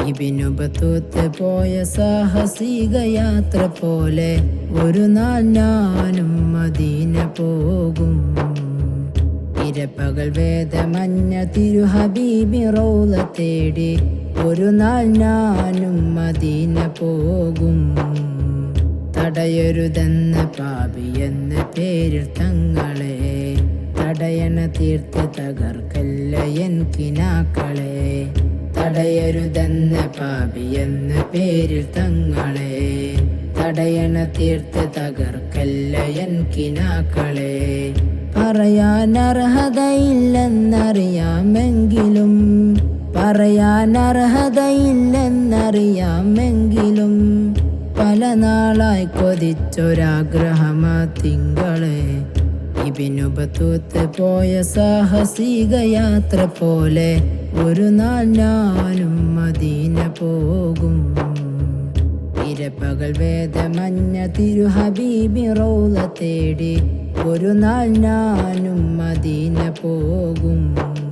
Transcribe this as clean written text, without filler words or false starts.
ഇബ്നു ബത്തൂത്ത് പോയ സാഹസിക യാത്ര പോലെ ഒരു നാൾ ഞാനും മദീന പോകും. ഇരപ്പകൽ വേദമഞ്ഞ തിരുഹബീബി റൗള തേടി ഒരു നാൾ ഞാനും മദീന പോകും. തടയരുതെന്ന പാപി എന്ന പേരിൽ തങ്ങളെ തടയണ തീർത്ത് തകർക്കല്ല എൻ കിനാക്കളെ. തടയരുതെന്ന പാപി എന്ന പേരിൽ തങ്ങളെ തടയണ തീർത്ത് തകർക്കല്ല എൻ കിനാക്കളെ. പറയാൻ അർഹതയില്ലെന്നറിയാമെങ്കിലും പല നാളായി കൊതിച്ചൊരാഗ്രഹമാ തിങ്കളെ. ഇബ്നു ബത്തൂത്ത് പോയ സാഹസിക യാത്ര പോലെ ഒരു നാൾ ഞാനും മദീന പോകും. ഇരപ്പകൽ വേദമഞ്ഞ തിരുഹബീബി റൗള തേടി ഒരു നാൾ ഞാനും മദീന പോകും.